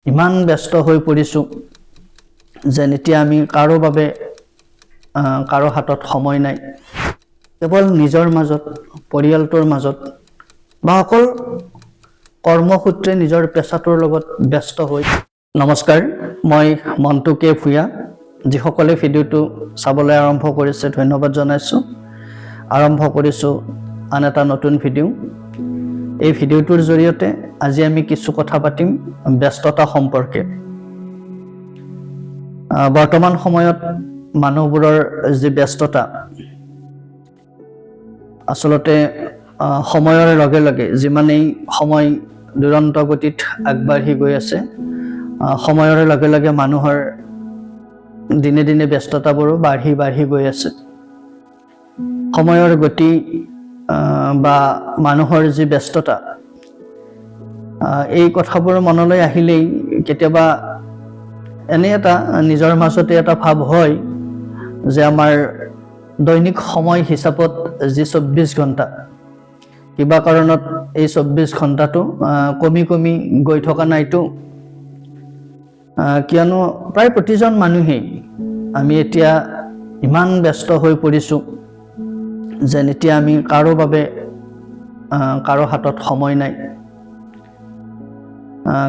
ইমান ব্যস্ত হৈ পৰিছো যে এতিয়া আমি কাৰো হাতত সময় নাই, কেৱল নিজৰ মাজত, পৰিয়ালটোৰ মাজত বা অকল কৰ্মসূত্ৰে নিজৰ পেছাটোৰ লগত ব্যস্ত হৈ। নমস্কাৰ, মই মন্টু কে ভূঞা। যিসকলে ভিডিঅ'টো চাবলৈ আৰম্ভ কৰিছে ধন্যবাদ জনাইছোঁ। আৰম্ভ কৰিছোঁ আন এটা নতুন ভিডিঅ'। এই ভিডিঅ'টোৰ জৰিয়তে আজি আমি কিছু কথা পাতিম ব্যস্ততা সম্পৰ্কে। বৰ্তমান সময়ত মানুহবোৰৰ যি ব্যস্ততা, আচলতে সময়ৰ লগে লগে যিমানেই সময় দুৰন্ত গতিত আগবাঢ়ি গৈ আছে, সময়ৰ লগে লগে মানুহৰ দিনে দিনে ব্যস্ততাবোৰো বাঢ়ি গৈ আছে। সময়ৰ গতি বা মানুহৰ যি ব্যস্ততা, এই কথাবোৰ মনলৈ আহিলেই কেতিয়াবা এনে এটা নিজৰ মাজতে এটা ভাৱ হয় যে আমাৰ দৈনিক সময় হিচাপত যি 24 ঘণ্টা, কিবা কাৰণত এই 24 ঘণ্টাটো কমি গৈ থকা নাইতো। কিয়নো প্ৰায় প্ৰতিজন মানুহেই আমি এতিয়া ইমান ব্যস্ত হৈ পৰিছোঁ যেন এতিয়া আমি কাৰো হাতত সময় নাই।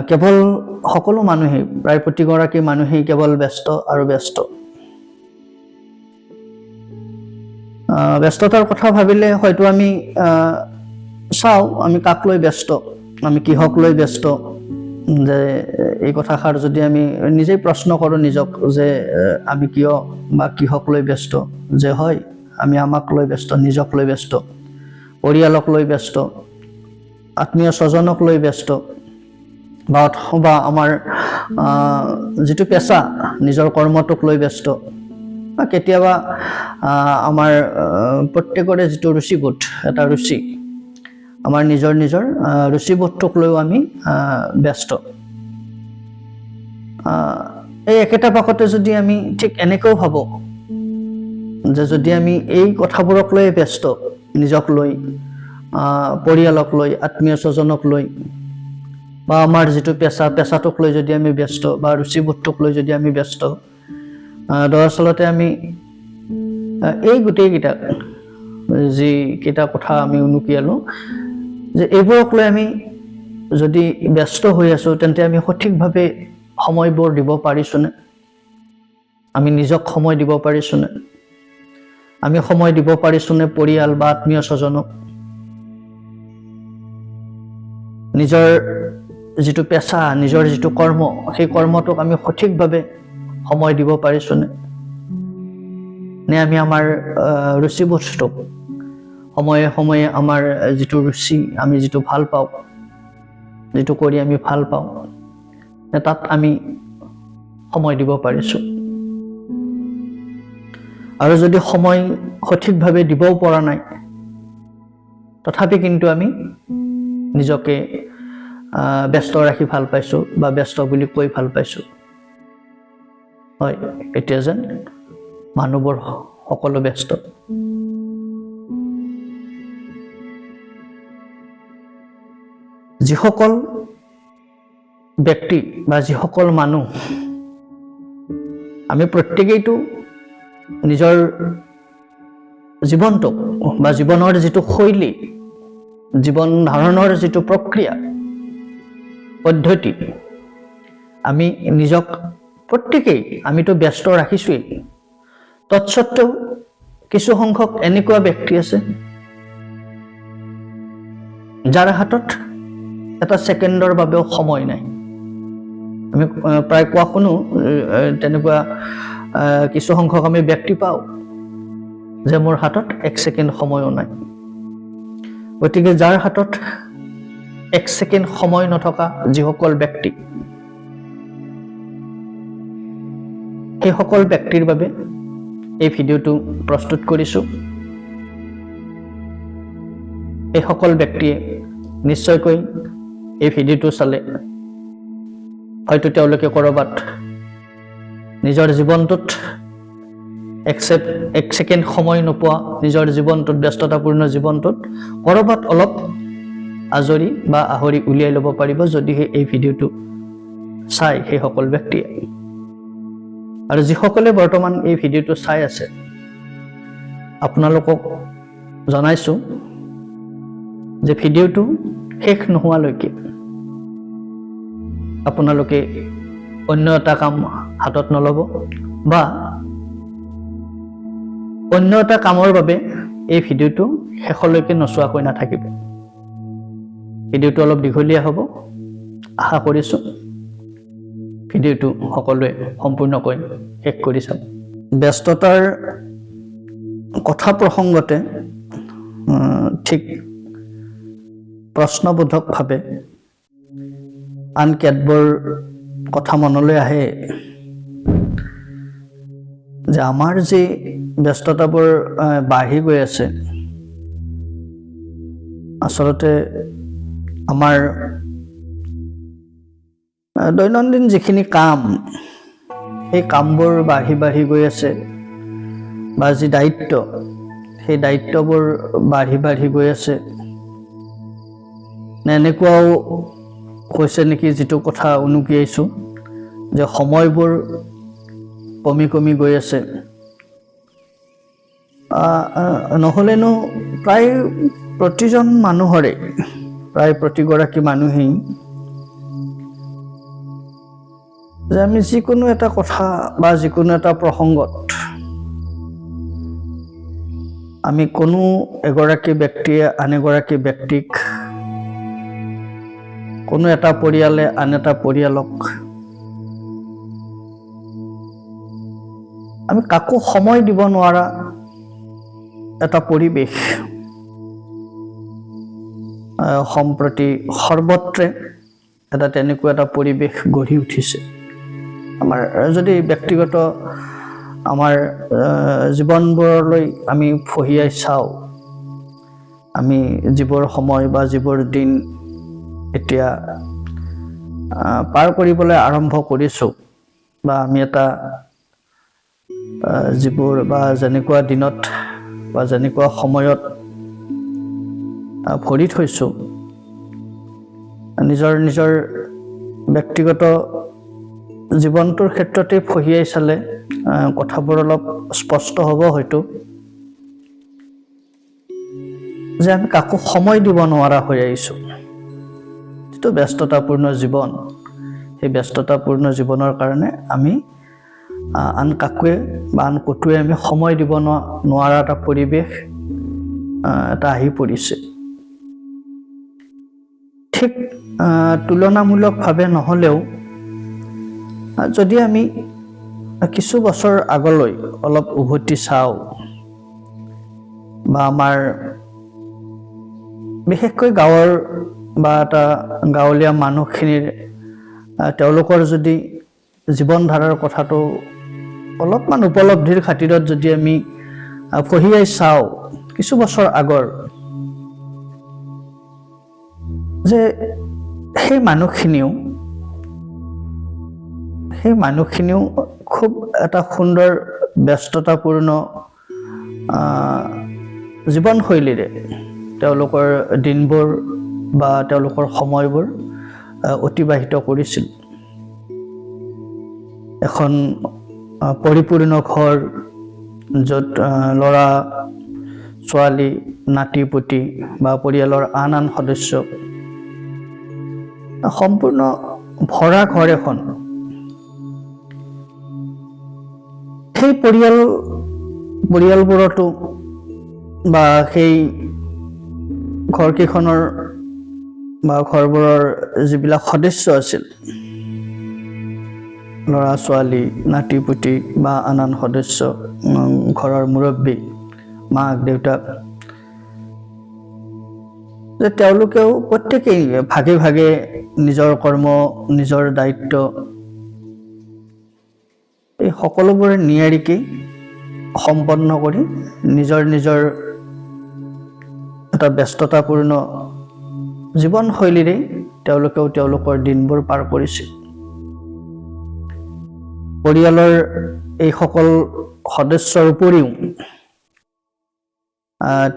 কেৱল সকলো মানুহেই, প্ৰায় প্ৰতিগৰাকী মানুহেই কেৱল ব্যস্ত আৰু ব্যস্ত। ব্যস্ততাৰ কথা ভাবিলে হয়তো আমি চাওঁ আমি কাক লৈ ব্যস্ত, আমি কিহক লৈ ব্যস্ত। যে এই কথাষাৰ যদি আমি নিজেই প্ৰশ্ন কৰোঁ নিজক যে আমি কিয় বা কিহক লৈ ব্যস্ত, যে হয় আমি আমাক লৈ ব্যস্ত, নিজক লৈ ব্যস্ত, পৰিয়ালক লৈ ব্যস্ত, আত্মীয় স্বজনক লৈ ব্যস্ত, বা আমাৰ যিটো পেছা নিজৰ কৰ্মটোক লৈ ব্যস্ত, বা কেতিয়াবা আমাৰ প্ৰত্যেকৰে যিটো ৰুচিবোধ, এটা ৰুচি, আমাৰ নিজৰ ৰুচিবোধটোক লৈও আমি ব্যস্ত। এই একেটা পাকতে যদি আমি ঠিক এনেকৈও ভাবোঁ যে যদি আমি এই কথাবোৰক লৈ ব্যস্ত, নিজক লৈ, পৰিয়ালক লৈ, আত্মীয় স্বজনক লৈ, বা আমাৰ যিটো পেছাটোক লৈ যদি আমি ব্যস্ত, বা ৰুচিবোধটোক লৈ যদি আমি ব্যস্ত, দৰাচলতে আমি এই যিকেইটা কথা আমি উনুকিয়ালোঁ, যে এইবোৰক লৈ আমি যদি ব্যস্ত হৈ আছোঁ, তেন্তে আমি সঠিকভাৱে সময়বোৰ দিব পাৰিছোঁনে? আমি নিজক সময় দিব পাৰিছোঁনে? আমি সময় দিব পাৰিছোঁনে পৰিয়াল বা আত্মীয় স্বজনক? নিজৰ যিটো পেছা, নিজৰ যিটো কৰ্ম, সেই কৰ্মটোক আমি সঠিকভাৱে সময় দিব পাৰিছোঁনে? নে আমি আমাৰ ৰুচিবোধটোক সময়ে সময়ে আমাৰ যিটো ৰুচি, আমি যিটো ভাল পাওঁ, যিটো কৰি আমি ভাল পাওঁ, তাত আমি সময় দিব পাৰিছোঁ? আৰু যদি সময় সঠিকভাৱে দিবও পৰা নাই, তথাপি কিন্তু আমি নিজকে ব্যস্ত ৰাখি ভাল পাইছোঁ বা ব্যস্ত বুলি কৈ ভাল পাইছোঁ। হয়, এতিয়া যেন মানুহবোৰ সকলো ব্যস্ত। যিসকল ব্যক্তি বা যিসকল মানুহ, আমি প্ৰত্যেকেইটো নিজৰ জীৱনটোক বা জীৱনৰ যিটো শৈলী, জীৱন ধাৰণৰ যিটো প্ৰক্ৰিয়া পদ্ধতি, আমি নিজক প্ৰত্যেকেই আমিতো ব্যস্ত ৰাখিছোৱেই। তৎসত্ত্বেও কিছু সংখ্যক এনেকুৱা ব্যক্তি আছে যাৰ হাতত এটা ছেকেণ্ডৰ বাবেও সময় নাই। আমি প্ৰায় কোৱা শুনো, তেনেকুৱা কিছু সংখ্যক আমি ব্যক্তি পাওঁ যে মোৰ হাতত 1 ছেকেণ্ড সময়ো নাই। গতিকে যাৰ হাতত 1 ছেকেণ্ড সময় নথকা যিসকল ব্যক্তি, সেইসকল ব্যক্তিৰ বাবে এই ভিডিঅ'টো প্ৰস্তুত কৰিছোঁ। এইসকল ব্যক্তিয়ে নিশ্চয়কৈ এই ভিডিঅ'টো চালে হয়তো তেওঁলোকে ক'ৰবাত নিজৰ জীৱনটোত 1 ছেকেণ্ড সময় নোপোৱা নিজৰ জীৱনটোত, ব্যস্ততাপূৰ্ণ জীৱনটোত ক'ৰবাত অলপ আজৰি বা আহৰি উলিয়াই ল'ব পাৰিব যদিহে এই ভিডিঅ'টো চাই সেই সকল ব্যক্তিয়ে। আৰু যিসকলে বৰ্তমান এই ভিডিঅ'টো চাই আছে, আপোনালোকক জনাইছোঁ যে ভিডিঅ'টো শেষ নোহোৱালৈকে আপোনালোকে অন্য এটা কাম হাতত নল'ব বা অন্য এটা কামৰ বাবে এই ভিডিঅ'টো শেষলৈকে নোচোৱাকৈ নাথাকিব। ভিডিঅ'টো অলপ দীঘলীয়া হ'ব, আশা কৰিছোঁ ভিডিঅ'টো সকলোৱে সম্পূৰ্ণকৈ শেষ কৰি চাব। ব্যস্ততাৰ কথা প্ৰসংগতে ঠিক প্ৰশ্নবোধকভাৱে আন কেতবোৰ কথা মনলৈ আহে যে আমাৰ যি ব্যস্ততাবোৰ বাঢ়ি গৈ আছে, আচলতে আমাৰ দৈনন্দিন যিখিনি কাম, সেই কামবোৰ বাঢ়ি গৈ আছে বা যি দায়িত্ব, সেই দায়িত্ববোৰ বাঢ়ি গৈ আছে নে এনেকুৱাও হৈছে নেকি, যিটো কথা উনুকিয়াইছোঁ যে সময়বোৰ কমি গৈ আছে। নহ'লেনো প্ৰায় প্ৰতিজন মানুহৰে, প্ৰায় প্ৰতিগৰাকী মানুহেই যে আমি যিকোনো এটা কথা বা যিকোনো এটা প্ৰসংগত আমি কোনো এগৰাকী ব্যক্তিয়ে আন এগৰাকী ব্যক্তিক, কোনো এটা পৰিয়ালে আন এটা পৰিয়ালক আমি কাকো সময় দিব নোৱাৰা এটা পৰিৱেশ সম্প্ৰতি সৰ্বত্ৰে এটা তেনেকুৱা এটা পৰিৱেশ গঢ়ি উঠিছে। আমাৰ যদি ব্যক্তিগত আমাৰ জীৱনবোৰলৈ আমি ফহিয়াই চাওঁ, আমি যিবোৰ সময় বা যিবোৰ দিন এতিয়া পাৰ কৰিবলৈ আৰম্ভ কৰিছোঁ, বা আমি এটা যিবোৰ বা যেনেকুৱা দিনত বা যেনেকুৱা সময়ত ভৰি থৈছোঁ, নিজৰ ব্যক্তিগত জীৱনটোৰ ক্ষেত্ৰতে ফহিয়াই চালে কথাবোৰ অলপ স্পষ্ট হ'ব হয়তো, যে আমি কাকো সময় দিব নোৱাৰা হৈ আহিছোঁ। যিটো ব্যস্ততাপূৰ্ণ জীৱন, সেই ব্যস্ততাপূৰ্ণ জীৱনৰ কাৰণে আমি আন কাকোৱে বা আন ক'তোৱে আমি সময় দিব নোৱাৰা এটা পৰিৱেশ এটা আহি পৰিছে। ঠিক তুলনামূলকভাৱে নহ'লেও যদি আমি কিছু বছৰ আগলৈ অলপ উভতি চাওঁ, বা আমাৰ বিশেষকৈ গাঁৱৰ বা এটা গাঁৱলীয়া মানুহখিনিৰ তেওঁলোকৰ যদি জীৱন ধাৰাৰ কথাটো অলপমান উপলব্ধিৰ খাতিৰত যদি আমি ফহিয়াই চাওঁ কিছু বছৰ আগৰ, যে সেই মানুহখিনিও খুব এটা সুন্দৰ ব্যস্ততাপূৰ্ণ জীৱনশৈলীৰে তেওঁলোকৰ দিনবোৰ বা তেওঁলোকৰ সময়বোৰ অতিবাহিত কৰিছিল। এখন পৰিপূৰ্ণ ঘৰ, য'ত ল'ৰা ছোৱালী, নাতি পুতি বা পৰিয়ালৰ আন সদস্য, সম্পূৰ্ণ ভৰা ঘৰ এখন। সেই পৰিয়ালবোৰতো বা সেই ঘৰকেইখনৰ বা ঘৰবোৰৰ যিবিলাক সদস্য আছিল, ল'ৰা ছোৱালী, নাতি পুতি বা আন সদস্য, ঘৰৰ মুৰব্বী, মাক দেউতাক, যে তেওঁলোকেও প্ৰত্যেকেই ভাগে ভাগে নিজৰ কৰ্ম, নিজৰ দায়িত্ব, এই সকলোবোৰ নিয়াৰিকৈ সম্পন্ন কৰি নিজৰ এটা ব্যস্ততাপূৰ্ণ জীৱনশৈলীৰে তেওঁলোকেও তেওঁলোকৰ দিনবোৰ পাৰ কৰিছিল। পৰিয়ালৰ এই সকল সদস্যৰ উপৰিও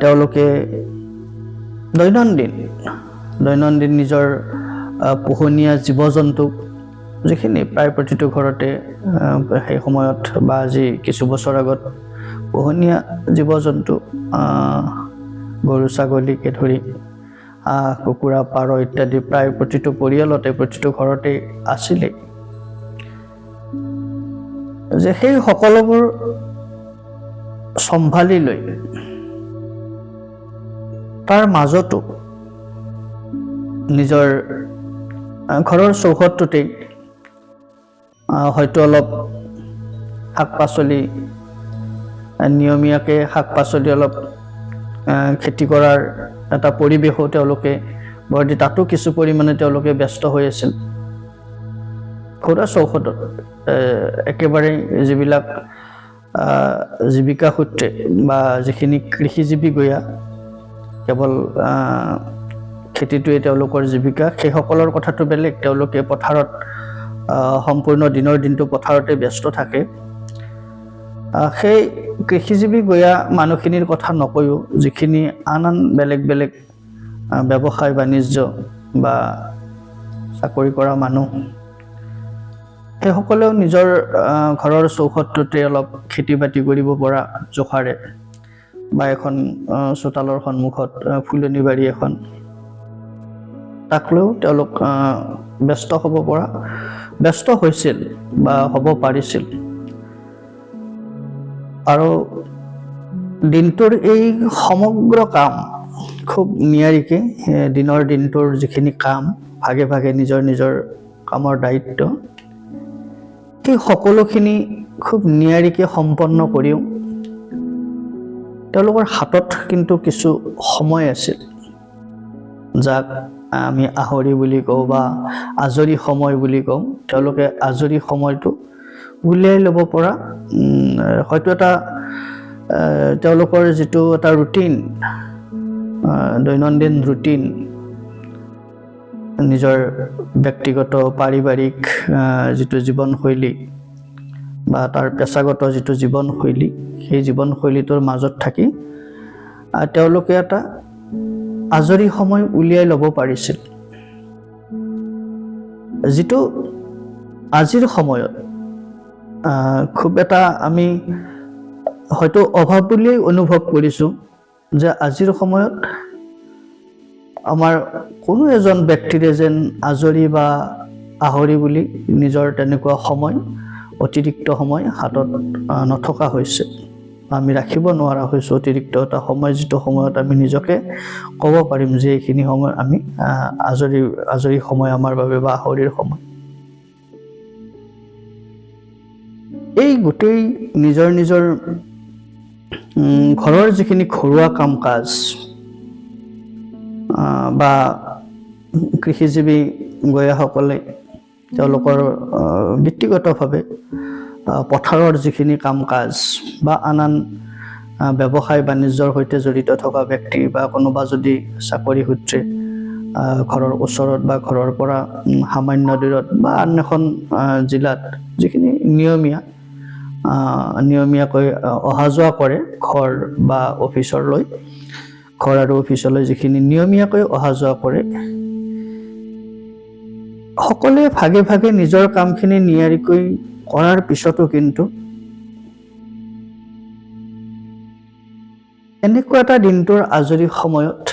তেওঁলোকে দৈনন্দিন নিজৰ পোহনীয়া জীৱ জন্তুক যিখিনি প্ৰায় প্ৰতিটো ঘৰতে সেই সময়ত বা আজি কিছু বছৰ আগত পোহনীয়া জীৱ জন্তু গৰু ছাগলীকে ধৰি কুকুৰা পাৰ ইত্যাদি প্ৰায় প্ৰতিটো পৰিয়ালতে প্ৰতিটো ঘৰতে আছিলে যে সেই সকলোবোৰ সম্ভালি লৈ তাৰ মাজতো নিজৰ ঘৰৰ চৌহদটোতেই হয়তো অলপ শাক পাচলি নিয়মীয়াকৈ শাক পাচলি অলপ খেতি কৰাৰ এটা পৰিৱেশো তেওঁলোকে বৰ্তি তাতো কিছু পৰিমাণে তেওঁলোকে ব্যস্ত হৈ আছিল ঘৰুৱা চৌহদত একেবাৰে যিবিলাক জীৱিকা সূত্ৰে বা যিখিনি কৃষিজীৱী গঞা কেৱল খেতিটোৱে তেওঁলোকৰ জীৱিকা সেইসকলৰ কথাটো বেলেগ তেওঁলোকে পথাৰত সম্পূৰ্ণ দিনৰ দিনটো পথাৰতে ব্যস্ত থাকে সেই কৃষিজীৱী গঞা মানুহখিনিৰ কথা নকয়ো যিখিনি আন বেলেগ বেলেগ ব্যৱসায় বাণিজ্য বা চাকৰি কৰা মানুহ সেইসকলেও নিজৰ ঘৰৰ চৌহদটোতে অলপ খেতি বাতি কৰিব পৰা জোখাৰে বা এখন চোতালৰ সন্মুখত ফুলনি বাৰী এখন তাক লৈও তেওঁলোক ব্যস্ত হৈছিল বা হ'ব পাৰিছিল আৰু দিনটোৰ এই সমগ্ৰ কাম খুব নিয়াৰিকৈ দিনৰ দিনটোৰ যিখিনি কাম ভাগে ভাগে নিজৰ নিজৰ কামৰ দায়িত্ব সেই সকলোখিনি খুব নিয়াৰিকৈ সম্পন্ন কৰিও তেওঁলোকৰ হাতত কিন্তু কিছু সময় আছিল যাক আমি আহৰি বুলি কওঁ বা আজৰি সময় বুলি কওঁ তেওঁলোকে আজৰি সময়টো উলিয়াই ল'ব পৰা হয়তো এটা তেওঁলোকৰ যিটো এটা ৰুটিন দৈনন্দিন ৰুটিন নিজৰ ব্যক্তিগত পাৰিবাৰিক যিটো জীৱনশৈলী বা তাৰ পেছাগত যিটো জীৱনশৈলী সেই জীৱনশৈলীটোৰ মাজত থাকি তেওঁলোকে এটা আজৰি সময় উলিয়াই ল'ব পাৰিছিল যিটো আজিৰ সময়ত খুব এটা আমি হয়তো অভাৱ বুলিয়েই অনুভৱ কৰিছোঁ যে আজিৰ সময়ত আমাৰ কোনো এজন ব্যক্তিৰে যেন আজৰি বা আহৰি বুলি নিজৰ তেনেকুৱা সময় অতিৰিক্ত সময় হাতত নথকা হৈছে আমি ৰাখিব নোৱাৰা হৈছোঁ অতিৰিক্ত এটা সময় যিটো সময়ত আমি নিজকে ক'ব পাৰিম যে এইখিনি সময় আমি আজৰি সময় আমাৰ বাবে বা আহৰিৰ সময় এই গোটেই নিজৰ নিজৰ ঘৰৰ যিখিনি ঘৰুৱা কাম কাজ বা কৃষিজীৱী গঞাসকলে তেওঁলোকৰ ব্যক্তিগতভাৱে পথাৰৰ যিখিনি কাম কাজ বা আন ব্যৱসায় বাণিজ্যৰ সৈতে জড়িত থকা ব্যক্তি বা কোনোবা যদি চাকৰি সূত্ৰে ঘৰৰ ওচৰত বা ঘৰৰ পৰা সামান্য দূৰত বা আন এখন জিলাত যিখিনি নিয়মীয়াকৈ অহা যোৱা কৰে ঘৰ বা অফিচলৈ ঘৰ আৰু অফিচলৈ যিখিনি নিয়মীয়াকৈ অহা যোৱা কৰে সকলোৱে ভাগে ভাগে নিজৰ কামখিনি নিয়াৰিকৈ কৰাৰ পিছতো কিন্তু এনেকুৱা এটা দিনটোৰ আজৰি সময়ত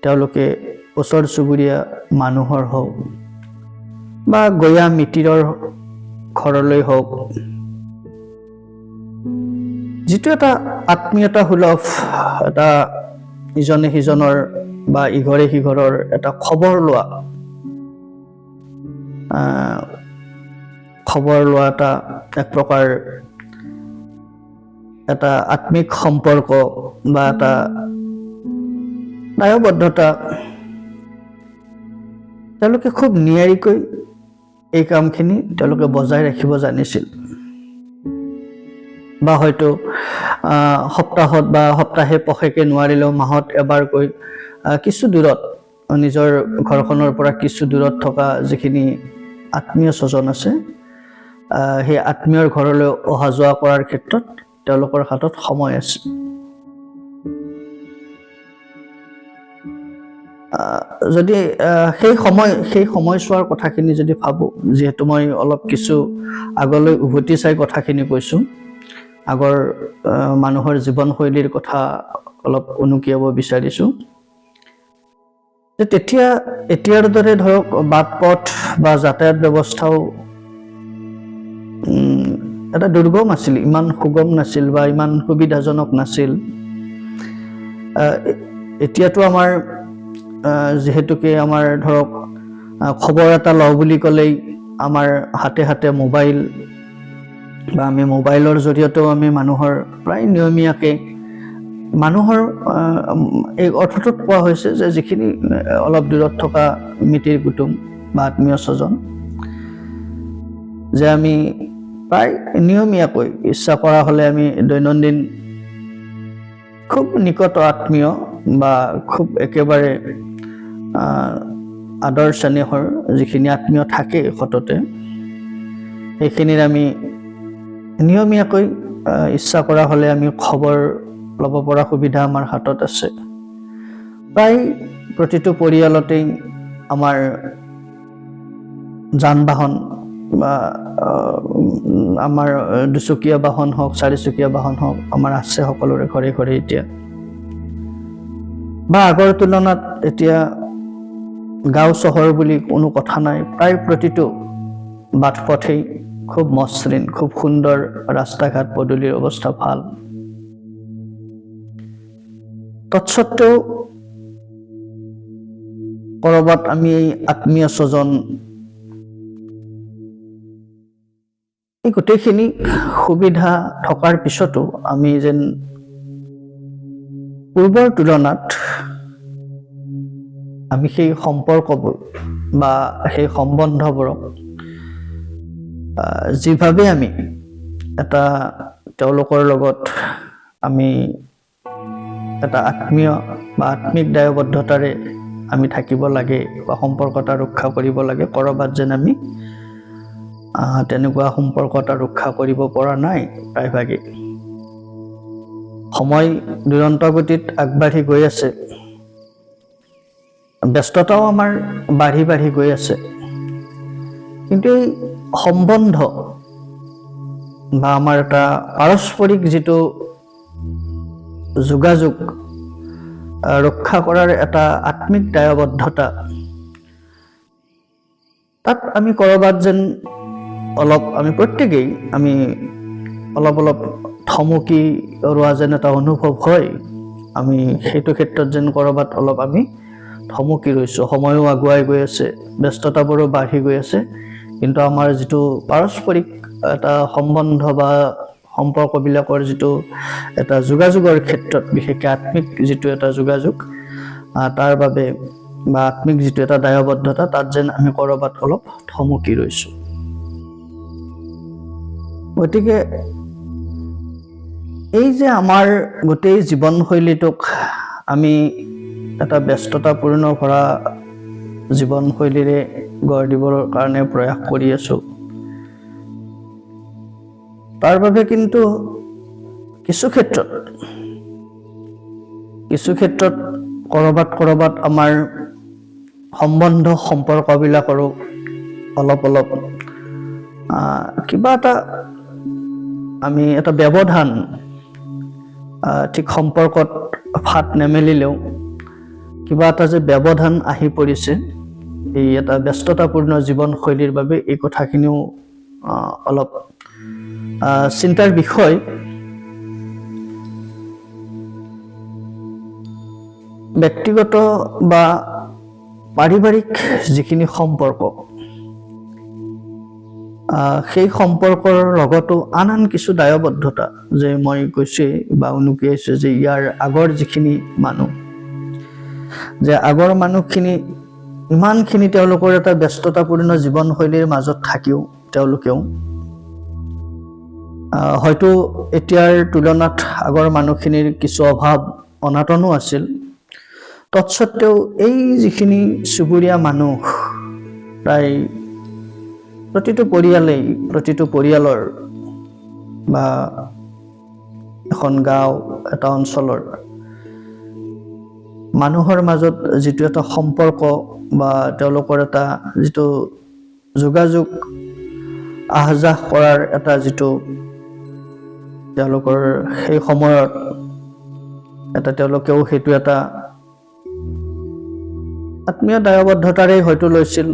তেওঁলোকে ওচৰ চুবুৰীয়া মানুহৰ হওক বা গঞা মিতিৰৰ ঘৰলৈ হওক যিটো এটা আত্মীয়তা সুলভ এটা ইজনে সিজনৰ বা ইঘৰে সিঘৰৰ এটা খবৰ লোৱা এটা এক প্ৰকাৰ এটা আত্মিক সম্পৰ্ক বা এটা দায়বদ্ধতা তেওঁলোকে খুব নিয়াৰিকৈ এই কামখিনি তেওঁলোকে বজাই ৰাখিব জানিছিল বা হয়তো সপ্তাহত বা সপ্তাহে পষেকে নোৱাৰিলেও মাহত এবাৰকৈ কিছু দূৰত নিজৰ ঘৰখনৰ পৰা কিছু দূৰত থকা যিখিনি আত্মীয় স্বজন আছে সেই আত্মীয়ৰ ঘৰলৈ অহা যোৱা কৰাৰ ক্ষেত্ৰত তেওঁলোকৰ হাতত সময় আছে যদি সেই সময়ছোৱাৰ কথাখিনি যদি ভাবোঁ, যিহেতু মই অলপ কিছু আগলৈ উভতি চাই কথাখিনি কৈছোঁ, আগৰ মানুহৰ জীৱনশৈলীৰ কথা অলপ উনুকিয়াব বিচাৰিছোঁ, যে তেতিয়া এতিয়াৰ দৰে ধৰক বাট পথ বা যাতায়াত ব্যৱস্থাও এটা দুৰ্গম আছিল, ইমান সুগম নাছিল বা ইমান সুবিধাজনক নাছিল। এতিয়াতো আমাৰ যিহেতুকে আমাৰ ধৰক খবৰ এটা লওঁ বুলি ক'লেই আমাৰ হাতে হাতে মোবাইল, বা আমি মোবাইলৰ জৰিয়তেও আমি মানুহৰ প্ৰায় নিয়মীয়াকৈ মানুহৰ এই অৰ্থটোত কোৱা হৈছে যে যিখিনি অলপ দূৰত থকা মিতিৰ কুটুম বা আত্মীয় স্বজন, যে আমি প্ৰায় নিয়মীয়াকৈ ইচ্ছা কৰা হ'লে আমি দৈনন্দিন খুব নিকট আত্মীয় বা খুব একেবাৰে আদৰ চেনেহৰ যিখিনি আত্মীয় থাকে সততে, সেইখিনিৰ আমি নিয়মীয়াকৈ ইচ্ছা কৰা হ'লে আমি খবৰ ল'ব পৰা সুবিধা আমাৰ হাতত আছে। প্ৰায় প্ৰতিটো পৰিয়ালতেই আমাৰ যান বাহন বা আমাৰ দুচকীয়া বাহন হওক, চাৰিচকীয়া বাহন হওক, আমাৰ আছে সকলোৰে ঘৰে ঘৰে এতিয়া। বা আগৰ তুলনাত এতিয়া গাঁও চহৰ বুলি কোনো কথা নাই, প্ৰায় প্ৰতিটো বাট পথেই খুব মসৃণ, খুব সুন্দৰ, ৰাস্তা ঘাট পদূলিৰ অৱস্থা ভাল। তৎসত্ত্বেও ক'ৰবাত আমি আত্মীয় স্বজন, এই গোটেইখিনি সুবিধা থকাৰ পিছতো আমি যেন পূৰ্বৰ তুলনাত আমি সেই সম্পৰ্কবোৰ বা সেই সম্বন্ধবোৰক যিভাৱে আমি এটা তেওঁলোকৰ লগত আমি এটা আত্মীয় বা আত্মিক দায়বদ্ধতাৰে আমি থাকিব লাগে বা সম্পৰ্ক এটা ৰক্ষা কৰিব লাগে, ক'ৰবাত যেন আমি তেনেকুৱা সম্পৰ্ক এটা ৰক্ষা কৰিব পৰা নাই প্ৰায়ভাগেই। সময় দুৰন্ত গতিত আগবাঢ়ি গৈ আছে, ব্যস্ততাও আমাৰ বাঢ়ি বাঢ়ি গৈ আছে, কিন্তু এই সম্বন্ধ বা আমাৰ এটা পাৰস্পৰিক যিটো যোগাযোগ ৰক্ষা কৰাৰ এটা আত্মিক দায়বদ্ধতা, তাত আমি ক'ৰবাত যেন অলপ আমি প্ৰত্যেকেই আমি অলপ অলপ থমকি ৰোৱা যেন এটা অনুভৱ হয়। আমি সেইটো ক্ষেত্ৰত যেন ক'ৰবাত অলপ আমি থমকি ৰৈছোঁ। সময়ো আগুৱাই গৈ আছে, ব্যস্ততাবোৰো বাঢ়ি গৈ আছে, কিন্তু আমাৰ যিটো পাৰস্পৰিক এটা সম্বন্ধ বা সম্পৰ্কবিলাকৰ যিটো এটা যোগাযোগৰ ক্ষেত্ৰত, বিশেষকৈ আত্মিক যিটো এটা যোগাযোগ, তাৰ বাবে বা আত্মিক যিটো এটা দায়বদ্ধতা, তাত যেন আমি ক'ৰবাত অলপ থমকি ৰৈছোঁ। গতিকে এই যে আমাৰ গোটেই জীৱনশৈলীটোক আমি এটা ব্যস্ততাপূৰ্ণ ভৰা জীৱনশৈলীৰে গঢ় দিবৰ কাৰণে প্ৰয়াস কৰি আছোঁ, তাৰ বাবে কিন্তু কিছু ক্ষেত্ৰত ক'ৰবাত আমাৰ সম্বন্ধ সম্পৰ্কবিলাকৰো অলপ কিবা এটা আমি এটা ব্যৱধান, ঠিক সম্পৰ্কত ফাট নেমেলিলেও কিবা এটা যে ব্যৱধান আহি পৰিছে, এই এটা ব্যস্ততাপূৰ্ণ জীৱনশৈলীৰ বাবে এই কথাখিনিও অলপ চিন্তাৰ বিষয়। ব্যক্তিগত বা পাৰিবাৰিক যিখিনি সম্পৰ্ক, সেই সম্পৰ্কৰ লগতো আন কিছু দায়বদ্ধতা, যে মই কৈছোঁৱেই বা উনুকিয়াইছোঁ যে ইয়াৰ আগৰ যিখিনি মানুহ, যে আগৰ মানুহখিনি ইমানখিনি তেওঁলোকৰ এটা ব্যস্ততাপূৰ্ণ জীৱনশৈলীৰ মাজত থাকিও তেওঁলোকেও হয়তো এতিয়াৰ তুলনাত আগৰ মানুহখিনিৰ কিছু অভাৱ অনাটনো আছিল। তৎসত্ত্বেও এই যিখিনি চুবুৰীয়া মানুহ, প্ৰায় প্ৰতিটো পৰিয়ালৰ বা এখন গাঁও, এটা অঞ্চলৰ মানুহৰ মাজত যিটো এটা সম্পৰ্ক বা তেওঁলোকৰ এটা যিটো যোগাযোগ আহ যাহ কৰাৰ এটা যিটো তেওঁলোকৰ সেই সময়ত এটা তেওঁলোকেও সেইটো এটা আত্মীয় দায়বদ্ধতাৰে হয়তো লৈছিল।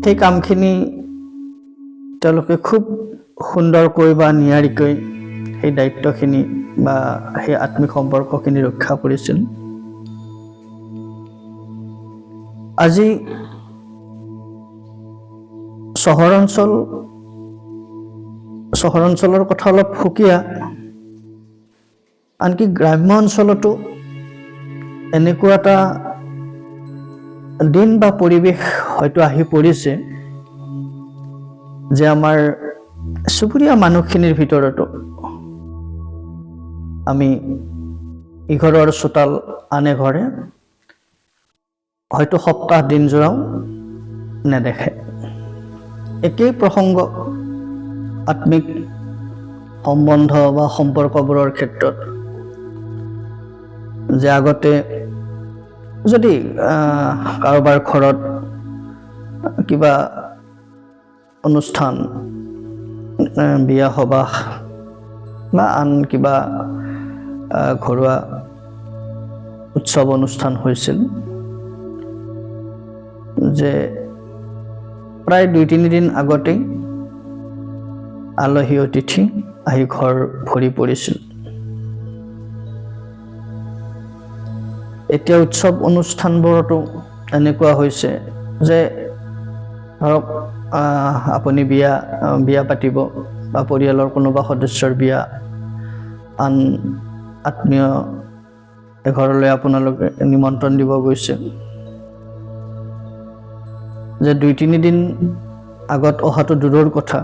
সেই কামখিনি তেওঁলোকে খুব সুন্দৰকৈ বা নিয়াৰিকৈ সেই দায়িত্বখিনি বা সেই আত্মিক সম্পৰ্কখিনি ৰক্ষা কৰিছিল। আজি চহৰ অঞ্চলৰ কথা অলপ সুকীয়া, আনকি গ্ৰাম্য অঞ্চলতো এনেকুৱা এটা দিন বা পৰিৱেশ হয়তো আহি পৰিছে যে আমাৰ চুবুৰীয়া মানুহখিনিৰ ভিতৰতো আমি ইঘৰৰ চোতাল আন এঘৰে হয়তো সপ্তাহ দিন জোৰাও নেদেখে। একেই প্ৰসংগ আত্মিক সম্বন্ধ বা সম্পৰ্কবোৰৰ ক্ষেত্ৰত, যে আগতে যদি কাৰোবাৰ ঘৰত কিবা অনুষ্ঠান, বিয়া সবাহ বা আন কিবা ঘৰুৱা উৎসৱ অনুষ্ঠান হৈছিল, যে প্ৰায় 2-3 দিন আগতেই আলহী অতিথি আহি ঘৰ ভৰি পৰিছিল। এতিয়া উৎসৱ অনুষ্ঠানবোৰতো এনেকুৱা হৈছে যে ধৰক আপুনি বিয়া পাতিব বা পৰিয়ালৰ কোনোবা সদস্যৰ বিয়া, আন আত্মীয় এঘৰলৈ আপোনালোকে নিমন্ত্ৰণ দিব গৈছে, যে 2-3 দিন আগত অহাটো দূৰৰ কথা,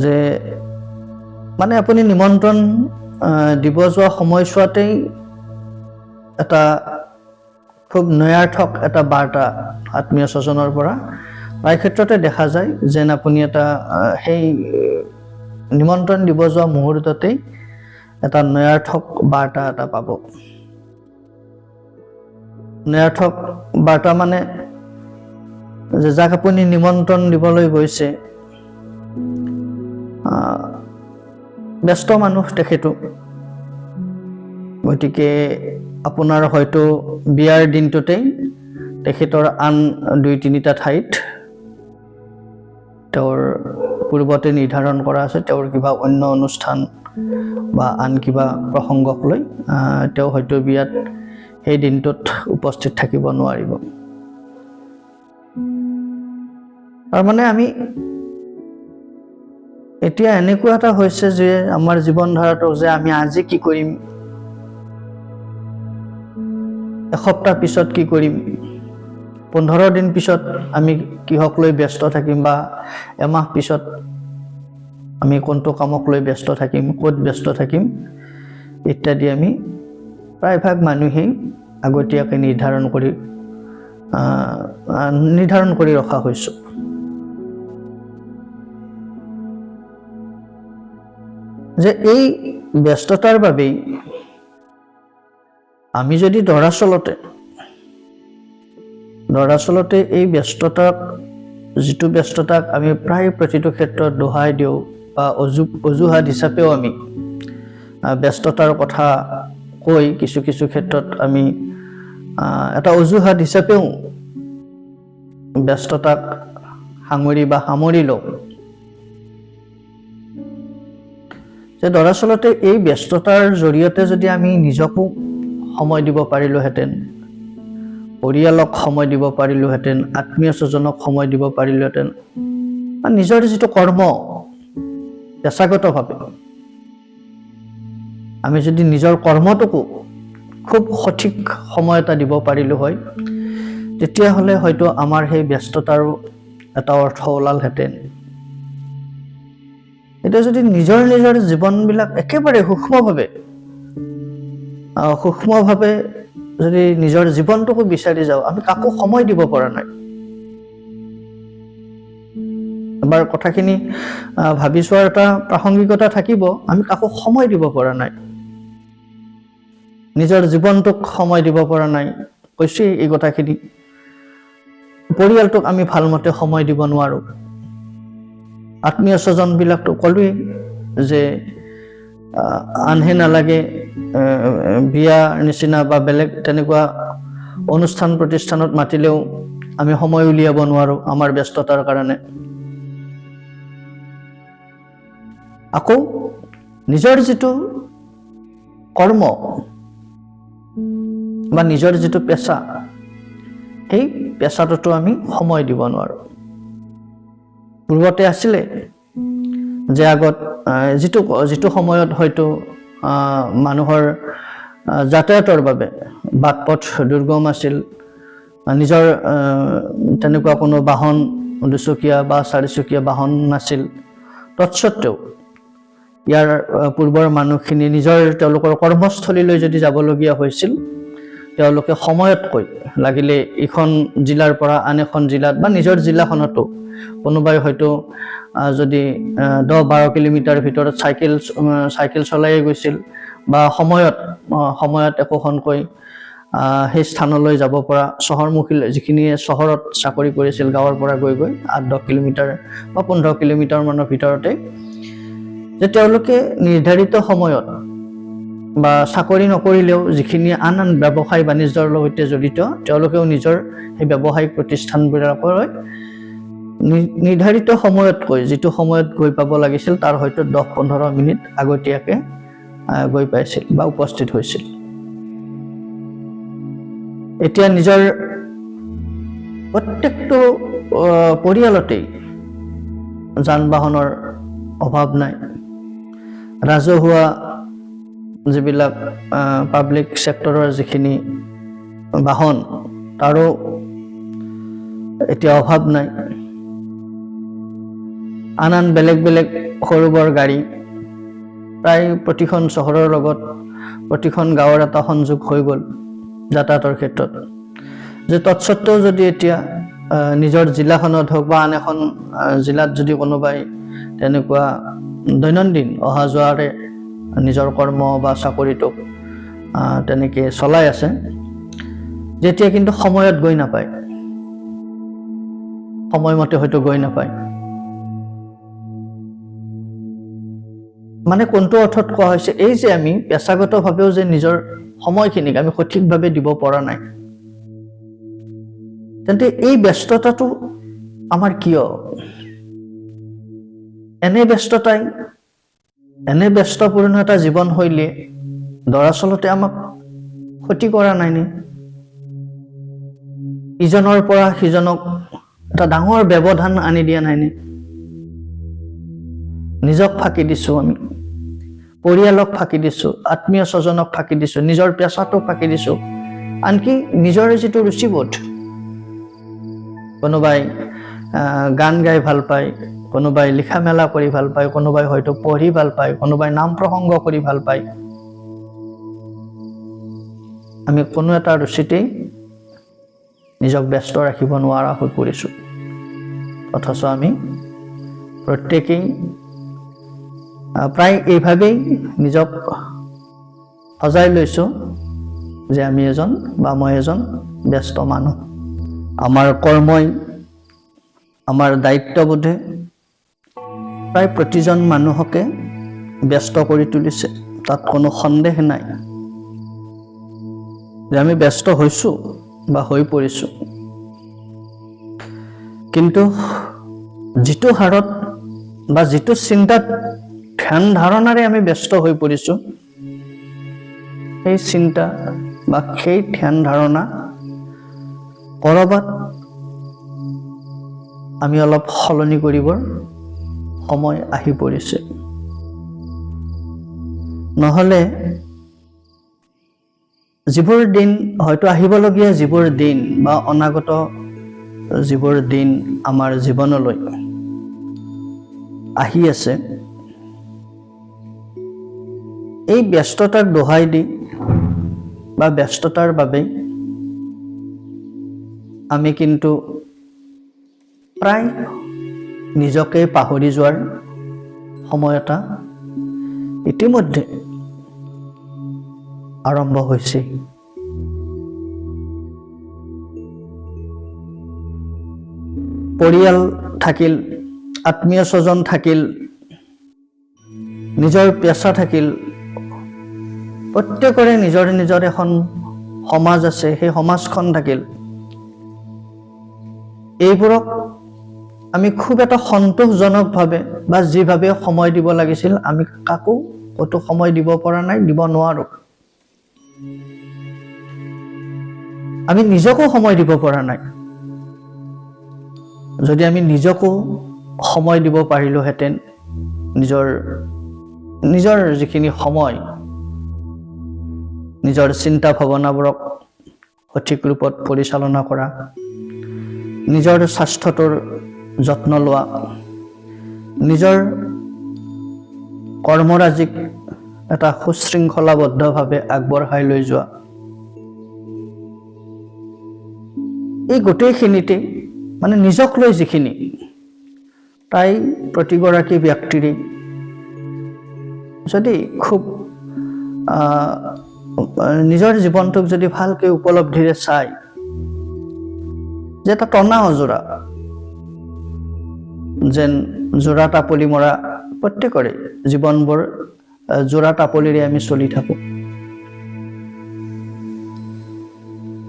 যে মানে আপুনি নিমন্ত্ৰণ দিব যোৱা সময়ছোৱাতেই এটা খুব নয়াৰ্থক এটা বাৰ্তা আত্মীয় স্বজনৰ পৰা প্ৰায় ক্ষেত্ৰতে দেখা যায়, যেন আপুনি এটা সেই নিমন্ত্ৰণ দিব যোৱা মুহূৰ্ততেই এটা নয়াৰ্থক বাৰ্তা এটা পাব। নয়াৰ্থক বাৰ্তা মানে যে যাক আপুনি নিমন্ত্ৰণ দিবলৈ গৈছে, ব্যস্ত মানুহ তেখেতো, গতিকে আপোনাৰ হয়তো বিয়াৰ দিনটোতেই তেখেতৰ আন 2-3টা ঠাইত তেওঁৰ পূৰ্বতে নিৰ্ধাৰণ কৰা আছে, তেওঁৰ কিবা অন্য অনুষ্ঠান বা আন কিবা প্ৰসংগক লৈ তেওঁ হয়তো বিয়াত সেই দিনটোত উপস্থিত থাকিব নোৱাৰিব। তাৰমানে আমি এতিয়া এনেকুৱা এটা হৈছে যে আমাৰ জীৱন ধাৰাটো, যে আমি আজি কি কৰিম, এসপ্তাহ পিছত কি কৰিম, 15 দিন পিছত আমি কিহক লৈ ব্যস্ত থাকিম, বা এমাহ পিছত আমি কোনটো কামক লৈ ব্যস্ত থাকিম, ক'ত ব্যস্ত থাকিম ইত্যাদি আমি প্ৰায়ভাগ মানুহেই আগতীয়াকৈ নিৰ্ধাৰণ কৰি ৰখা হৈছোঁ। যে এই ব্যস্ততাৰ বাবেই আমি যদি দৰাচলতে এই যিটো ব্যস্ততাক আমি প্ৰায় প্ৰতিটো ক্ষেত্ৰত দোহাই দিওঁ বা অজুহাত হিচাপেও আমি ব্যস্ততাৰ কথা কৈ কিছু ক্ষেত্ৰত আমি এটা অজুহাত হিচাপেও ব্যস্ততাক সামৰি লওঁ, যে দৰাচলতে এই ব্যস্ততাৰ জৰিয়তে যদি আমি নিজকো সময় দিব পাৰিলোহেঁতেন, পৰিয়ালক সময় দিব পাৰিলোহেঁতেন, আত্মীয় স্বজনক সময় দিব পাৰিলোহেঁতেন, নিজৰ যিটো কৰ্ম পেছাগতভাৱে আমি যদি নিজৰ কৰ্মটোকো খুব সঠিক সময় এটা দিব পাৰিলো হয়, তেতিয়াহ'লে হয়তো আমাৰ সেই ব্যস্ততাৰো এটা অৰ্থ ওলালহেঁতেন। এতিয়া যদি নিজৰ জীৱনবিলাক একেবাৰে সূক্ষ্মভাৱে যদি নিজৰ জীৱনটোকো বিচাৰি যাওঁ, আমি কাকো সময় দিব পৰা নাই। এবাৰ কথাখিনি ভাবি চোৱাৰ এটা প্ৰাসংগিকতা থাকিব আমি কাকো সময় দিব পৰা নাই নিজৰ জীৱনটোক সময় দিব পৰা নাই কৈছে এই কথাখিনি পৰিয়ালটোক আমি ভালমতে সময় দিব নোৱাৰো আত্মীয় স্বজনবিলাকটো ক'লোৱেই যে আনহে নালাগে বিয়া নিচিনা বা বেলেগ তেনেকুৱা অনুষ্ঠান প্ৰতিষ্ঠানত মাতিলেও আমি সময় উলিয়াব নোৱাৰো আমাৰ ব্যস্ততাৰ কাৰণে আকৌ নিজৰ যিটো কৰ্ম বা নিজৰ যিটো পেশা সেই পেশাটোতো আমি সময় দিব নোৱাৰো পূৰ্বতে আছিলে যে আগত যিটো সময়ত হয়তো মানুহৰ যাতায়াতৰ বাবে বাট পথ দুৰ্গম আছিল নিজৰ তেনেকুৱা কোনো বাহন দুচকীয়া বা চাৰিচকীয়া বাহন নাছিল তৎসত্ত্বেও ইয়াৰ পূৰ্বৰ মানুহখিনি নিজৰ তেওঁলোকৰ কৰ্মস্থলীলৈ যদি যাবলগীয়া হৈছিল তেওঁলোকে সময়তকৈ লাগিলে ইখন জিলাৰ পৰা আন এখন জিলাত বা নিজৰ জিলাখনতো কোনোবাই হয়তো যদি 10-12 কিলোমিটাৰ ভিতৰত চাইকেল চলাই গৈছিল বা সময়ত একোখনকৈ সেই স্থানলৈ যাব পৰা চহৰমুখী যিখিনিয়ে চহৰত চাকৰি কৰিছিল গাঁৱৰ পৰা গৈ 8-10 কিলোমিটাৰ বা 15 কিলোমিটাৰ মানৰ ভিতৰতে যে তেওঁলোকে নিৰ্ধাৰিত সময়ত বা চাকৰি নকৰিলেও যিখিনি আন ব্যৱসায় বাণিজ্যৰ লগত জড়িত তেওঁলোকেও নিজৰ সেই ব্যৱসায়িক প্ৰতিষ্ঠানবিলাকলৈ নিৰ্ধাৰিত সময়তকৈ যিটো সময়ত গৈ পাব লাগিছিল তাৰ হয়তো 10-15 মিনিট আগতীয়াকৈ গৈ পাইছিল বা উপস্থিত হৈছিল এতিয়া নিজৰ প্ৰত্যেকটো পৰিয়ালতেই যান বাহনৰ অভাৱ নাই ৰাজহুৱা যিবিলাক পাব্লিক সেক্টৰৰ যিখিনি বাহন তাৰো এতিয়া অভাৱ নাই আন বেলেগ সৰু বৰ গাড়ী প্ৰায় প্ৰতিখন চহৰৰ লগত প্ৰতিখন গাঁৱৰ এটা সংযোগ হৈ গ'ল যাতায়াতৰ ক্ষেত্ৰত যে তৎসত্ত্বেও যদি এতিয়া নিজৰ জিলাখনত হওক বা আন এখন জিলাত যদি কোনোবাই তেনেকুৱা দৈনন্দিন অহা যোৱাৰে নিজৰ কৰ্ম বা চাকৰিটোক তেনেকৈ চলাই আছে যেতিয়া কিন্তু সময়ত গৈ নাপায় সময়মতে হয়তো গৈ নাপায় মানে কোনটো অৰ্থত কোৱা হৈছে এই যে আমি পেশাগতভাৱেও যে নিজৰ সময়খিনিক আমি সঠিকভাৱে দিব পৰা নাই তেন্তে এই ব্যস্ততাটো আমাৰ কিয় এনে ব্যস্তপূৰ্ণ এটা জীৱনশৈলী দৰাচলতে আমাক ক্ষতি কৰা নাইনে ইজনৰ পৰা সিজনক এটা ডাঙৰ ব্যৱধান আনি দিয়া নাইনে নিজক ফাঁকি দিছো আমি পৰিয়ালক ফাঁকি দিছো আত্মীয় স্বজনক ফাঁকি দিছো নিজৰ পেশাটোক ফাঁকি দিছো আনকি নিজৰ যিটো ৰুচিবোধ কোনোবাই গান গাই ভাল পায় কোনোবাই লিখা মেলা কৰি ভাল পায় কোনোবাই হয়তো পঢ়ি ভাল পায় কোনোবাই নাম প্ৰসংগ কৰি ভাল পায় আমি কোনো এটা ৰুচিতেই নিজক ব্যস্ত ৰাখিব নোৱাৰা হৈ পৰিছো অথচ আমি প্ৰত্যেকেই প্ৰায় এইভাৱেই নিজক সজাই লৈছো যে আমি মই এজন ব্যস্ত মানুহ আমাৰ কৰ্মই আমাৰ দায়িত্ববোধে প্ৰায় প্ৰতিজন মানুহকে ব্যস্ত কৰি তুলিছে তাত কোনো সন্দেহ নাই যে আমি ব্যস্ত হৈছো বা হৈ পৰিছো কিন্তু যিটো হাৰত বা যিটো চিন্তাত ধ্যান ধাৰণাৰে আমি ব্যস্ত হৈ পৰিছো সেই চিন্তা বা সেই ধ্যান ধাৰণা কৰবাত আমি অলপ সলনি কৰিবৰ সময় আহি পৰিছে নহলে যিবোৰ দিন হয়তো আহিবলগীয়া যিবোৰ দিন বা অনাগত যিবোৰ দিন আমাৰ জীৱনলৈ আহি আছে এই ব্যস্ততাক দোহাই দি বা ব্যস্ততাৰ বাবে আমি কিন্তু প্ৰায় নিজকে পাহৰি যোৱাৰ সময় এটা ইতিমধ্যে আৰম্ভ হৈছে। পৰিয়াল থাকিল, আত্মীয় স্বজন থাকিল, নিজৰ পেচা থাকিল, প্ৰত্যেকৰে নিজৰ নিজৰ এখন সমাজ আছে, সেই সমাজখন থাকিল। এইবোৰক আমি খুব এটা সন্তোষজনকভাৱে বা যিভাৱে সময় দিব লাগিছিল আমি কাকো কতো সময় দিব পৰা নাই, দিব নোৱাৰো। আমি নিজকো সময় দিব পৰা নাই। যদি আমি নিজকো সময় দিব পাৰিলোহেঁতেন, নিজৰ যিখিনি সময়, নিজৰ চিন্তা ভাৱনাবোৰক সঠিক ৰূপত পৰিচালনা কৰা, নিজৰ স্বাস্থ্যটোৰ যত্ন লোৱা, নিজৰ কৰ্মৰাজিক এটা সুশৃংখলাবদ্ধভাৱে আগবঢ়াই লৈ যোৱা, এই গোটেইখিনিতে মানে নিজক লৈ যিখিনি, প্ৰায় প্ৰতিগৰাকী ব্যক্তিৰে যদি খুব নিজৰ জীৱনটোক যদি ভালকৈ উপলব্ধিৰে চাই, যে এটা টনা অজোৰা যেন যোৰা টাপলি মৰা প্ৰত্যেকৰে জীৱনবোৰ যোৰা টাপলিৰে আমি চলি থাকোঁ।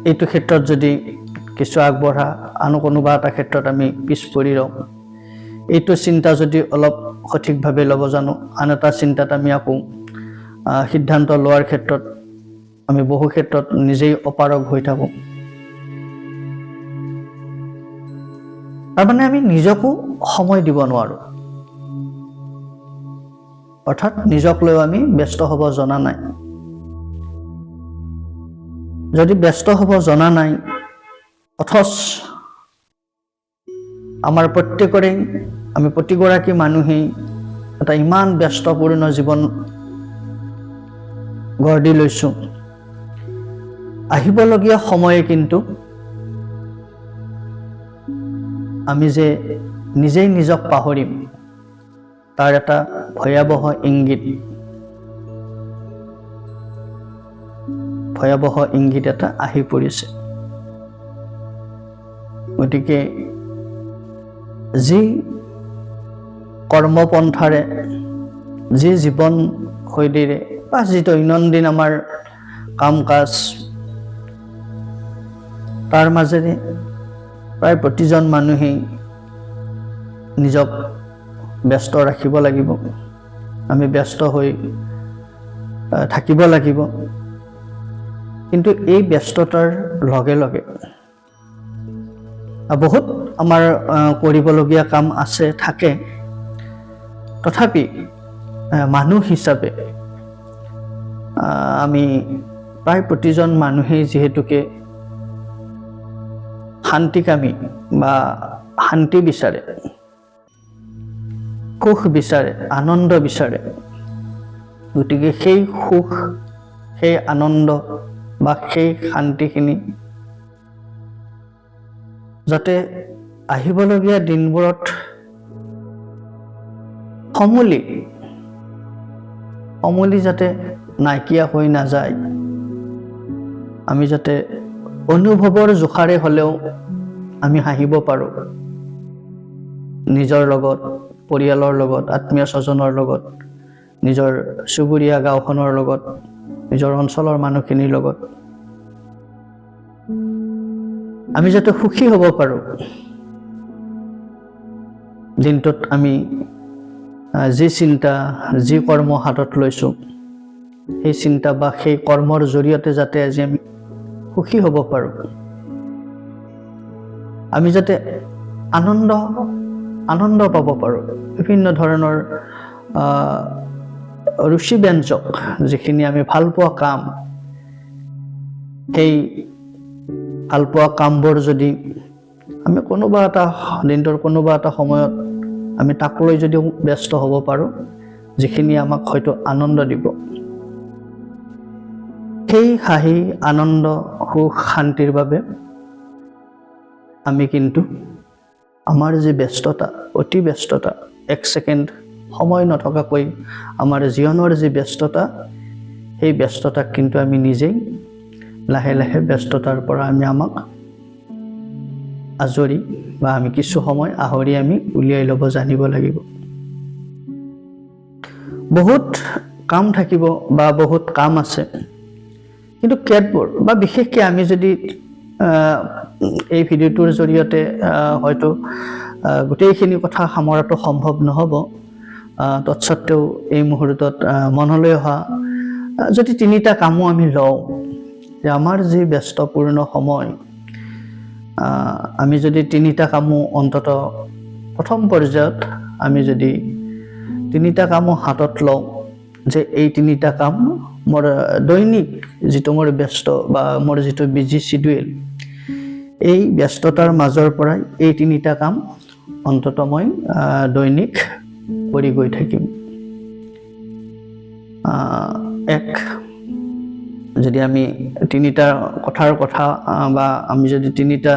এইটো ক্ষেত্ৰত যদি কিছু আগবঢ়া, আন কোনোবা এটা ক্ষেত্ৰত আমি পিছ পৰি ৰওঁ, এইটো চিন্তা যদি অলপ সঠিকভাৱে ল'ব জানো, আন এটা চিন্তাত আমি আকৌ সিদ্ধান্ত লোৱাৰ ক্ষেত্ৰত আমি বহু ক্ষেত্ৰত নিজেই অপাৰগ হৈ থাকোঁ। তাৰমানে আমি নিজকো সময় দিব নোৱাৰো, অৰ্থাৎ নিজক লৈ আমি ব্যস্ত হ'ব জনা নাই। যদি ব্যস্ত হ'ব জনা নাই, অথচ আমাৰ প্ৰত্যেকৰে, আমি প্ৰতিগৰাকী মানুহেই এটা ইমান ব্যস্তপূৰ্ণ জীৱন গঢ় দি লৈছোঁ, আহিবলগীয়া সময়ে কিন্তু আমি যে নিজেই নিজক পাহৰিম, তাৰ এটা ভয়াৱহ ইংগিত, ভয়াৱহ ইংগিত এটা আহি পৰিছে। গতিকে যি কৰ্মপন্থাৰে, যি জীৱন শৈলীৰে বা যি দৈনন্দিন আমাৰ কাম কাজ, তাৰ মাজেৰে প্ৰায় প্ৰতিজন মানুহেই নিজক ব্যস্ত ৰাখিব লাগিব। আমি ব্যস্ত হৈ থাকিব লাগিব। কিন্তু এই ব্যস্ততাৰ লগে লগে বহুত আমাৰ কৰিবলগীয়া কাম আছে, থাকে। তথাপি মানুহ হিচাপে আমি প্ৰায় প্ৰতিজন মানুহেই যিহেতুকে শান্তিকামী বা শান্তি বিচাৰে, সুখ বিচাৰে, আনন্দ বিচাৰে। গতিকে সেই সুখ, সেই আনন্দ বা সেই শান্তিখিনি যাতে আহিবলগীয়া দিনবোৰত সমূলি যাতে নাইকিয়া হৈ নাযায়, আমি যাতে অনুভৱৰ জোখাৰে হ'লেও আমি হাঁহিব পাৰোঁ, নিজৰ লগত, পৰিয়ালৰ লগত, আত্মীয় স্বজনৰ লগত, নিজৰ চুবুৰীয়া গাঁওখনৰ লগত, নিজৰ অঞ্চলৰ মানুহখিনিৰ লগত আমি যাতে সুখী হ'ব পাৰোঁ। দিনটোত আমি যি চিন্তা, যি কৰ্ম হাতত লৈছোঁ, সেই চিন্তা বা সেই কৰ্মৰ জৰিয়তে যাতে আজি আমি সুখী হ'ব পাৰোঁ। আমি যাতে আনন্দ পাব পাৰোঁ। বিভিন্ন ধৰণৰ ৰুচিব্যঞ্জক যিখিনি আমি ভাল পোৱা কাম, সেই ভালপোৱা কামবোৰ যদি আমি কোনোবা এটা দিনটোৰ কোনোবা এটা সময়ত আমি তাক লৈ যদি ব্যস্ত হ'ব পাৰোঁ, যিখিনি আমাক হয়তো আনন্দ দিব, সেই হাঁহি, আনন্দ, সুখ, শান্তিৰ বাবে আমি কিন্তু আমাৰ যি ব্যস্ততা, অতি ব্যস্ততা, এক ছেকেণ্ড সময় নথকাকৈ আমাৰ জীৱনৰ যি ব্যস্ততা, সেই ব্যস্ততাক কিন্তু আমি নিজেই লাহে লাহে ব্যস্ততাৰ পৰা আমাক আজৰি বা আমি কিছু সময় আহৰি আমি উলিয়াই ল'ব জানিব লাগিব। বহুত কাম থাকিব বা বহুত কাম আছে, কিন্তু কেতবোৰ বা বিশেষকৈ আমি যদি এই ভিডিঅ'টোৰ জৰিয়তে হয়তো গোটেইখিনি কথা সামৰাটো সম্ভৱ নহ'ব, তৎসত্ত্বেও এই মুহূৰ্তত মনলৈ অহা যদি 3টা কামো আমি লওঁ, যে আমাৰ যি ব্যস্তপূৰ্ণ সময়, আমি যদি 3টা কামো অন্তত প্ৰথম পৰ্যায়ত আমি যদি 3টা কামো হাতত লওঁ, যে এই 3টা কাম মোৰ দৈনিক যিটো মোৰ ব্যস্ত বা মোৰ যিটো বিজি শিডিউল, এই ব্যস্ততাৰ মাজৰ পৰাই এই 3টা কাম অন্তত মই দৈনিক কৰি গৈ থাকিম। যদি আমি 3টা কথাৰ কথা বা আমি যদি 3টা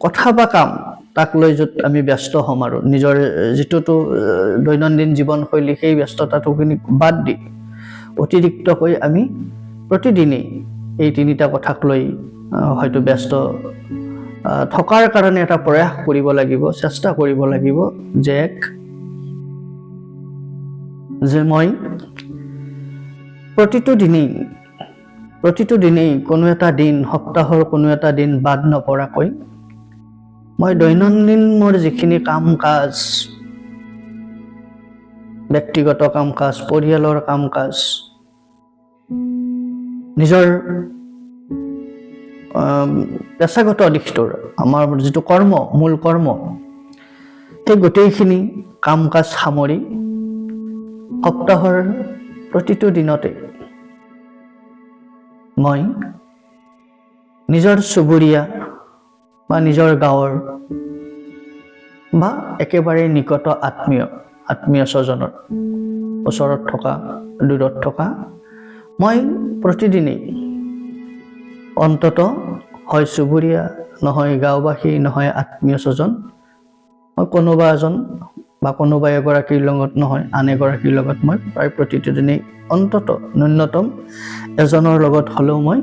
কথা বা কাম তাক লৈ য'ত আমি ব্যস্ত হ'ম আৰু নিজৰ যিটোতো দৈনন্দিন জীৱনশৈলী সেই ব্যস্ততাটোখিনি বাদ দি অতিৰিক্তকৈ আমি প্ৰতিদিনেই এই 3টা কথাক লৈ হয়তো ব্যস্ত থকাৰ কাৰণে এটা প্ৰয়াস কৰিব লাগিব, চেষ্টা কৰিব লাগিব, যে মই প্ৰতিটো দিনেই কোনো এটা দিন, সপ্তাহৰ কোনো এটা দিন বাদ নপৰাকৈ মই দৈনন্দিন মোৰ যিখিনি কাম কাজ, ব্যক্তিগত কাম কাজ, পৰিয়ালৰ কাম কাজ, নিজৰ পেছাগত দিশটোৰ আমাৰ যিটো মূল কৰ্ম, সেই গোটেইখিনি কাম কাজ সামৰি সপ্তাহৰ প্ৰতিটো দিনতে মই নিজৰ চুবুৰীয়া বা নিজৰ গাঁৱৰ বা একেবাৰে নিকট আত্মীয় স্বজনৰ ওচৰত থকা, দূৰত থকা, মই প্ৰতিদিনেই অন্তত হয় চুবুৰীয়া, নহয় গাঁওবাসী, নহয় আত্মীয় স্বজন, মই কোনোবা এজন বা কোনোবা এগৰাকীৰ লগত নহয় আন এগৰাকীৰ লগত মই প্ৰায় প্ৰতিটো দিনেই অন্তত ন্যূনতম এজনৰ লগত হ'লেও মই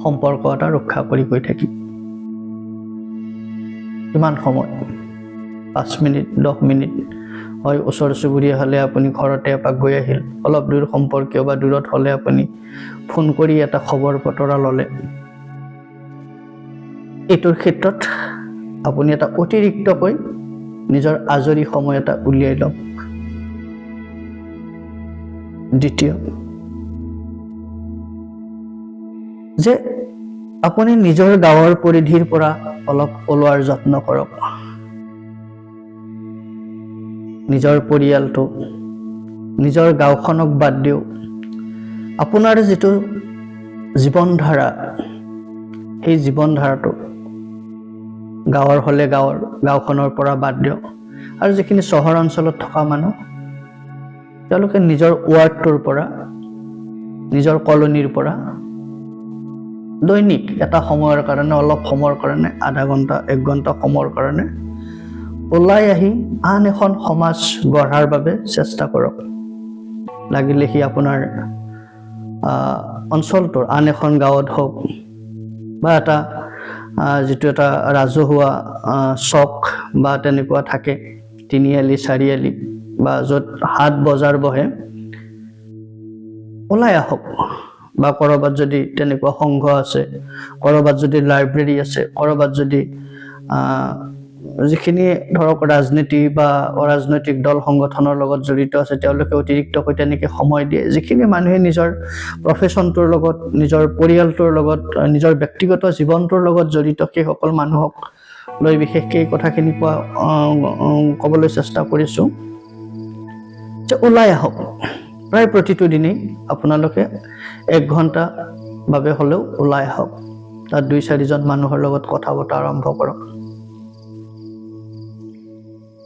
সম্পৰ্ক এটা ৰক্ষা কৰি গৈ থাকিম। কিমান সময়? 5 মিনিট, 10 মিনিট, হয় ওচৰ চুবুৰীয়া হ'লে আপুনি ঘৰতে এপাক গৈ আহিল, অলপ দূৰ সম্পৰ্কীয় বা দূৰত হ'লে আপুনি ফোন কৰি এটা খবৰ বতৰা ল'লে। এইটোৰ ক্ষেত্ৰত আপুনি এটা অতিৰিক্তকৈ নিজৰ আজৰি সময় এটা উলিয়াই লওক। দ্বিতীয়, যে আপুনি নিজৰ গাঁৱৰ পৰিধিৰ পৰা অলপ ওলোৱাৰ যত্ন কৰক। নিজৰ পৰিয়ালটো, নিজৰ গাঁওখনক বাদ দিও আপোনাৰ যিটো জীৱনধাৰা, সেই জীৱনধাৰাটো গাঁৱৰ হ'লে গাঁওখনৰ পৰা বাদ দিয়ক। আৰু যিখিনি চহৰ অঞ্চলত থকা মানুহ, তেওঁলোকে নিজৰ ৱাৰ্ডটোৰ পৰা, নিজৰ কলনীৰ পৰা দৈনিক এটা সময়ৰ কাৰণে, অলপ সময়ৰ কাৰণে, আধা ঘণ্টা 1 ঘণ্টা সময়ৰ কাৰণে ওলাই আহি আন এখন সমাজ গঢ়াৰ বাবে চেষ্টা কৰক। লাগিলে সি আপোনাৰ অঞ্চলটোৰ আন এখন গাঁৱত হওক বা এটা যিটো এটা ৰাজহুৱা চক বা তেনেকুৱা থাকে, 3 আলি 4 আলি বা য'ত হাট বজাৰ বহে, ওলাই আহক। বা ক'ৰবাত যদি তেনেকুৱা সংঘ আছে, ক'ৰবাত যদি লাইব্ৰেৰী আছে, ক'ৰবাত যদি যিখিনি ধৰক ৰাজনীতি বা অৰাজনৈতিক দল সংগঠনৰ লগত জড়িত আছে, তেওঁলোকে অতিৰিক্তকৈ তেনেকৈ সময় দিয়ে। যিখিনি মানুহে নিজৰ প্ৰফেশ্যনটোৰ লগত, নিজৰ পৰিয়ালটোৰ লগত, নিজৰ ব্যক্তিগত জীৱনটোৰ লগত জড়িত, সেইসকল মানুহক লৈ বিশেষকৈ এই কথাখিনি ক'বলৈ চেষ্টা কৰিছোঁ, যে ওলাই আহক। প্ৰায় প্ৰতিটো দিনেই আপোনালোকে 1 ঘণ্টা বাবে হ'লেও ওলাই আহক। তাত 2-4 জন মানুহৰ লগত কথা বতৰা আৰম্ভ কৰক।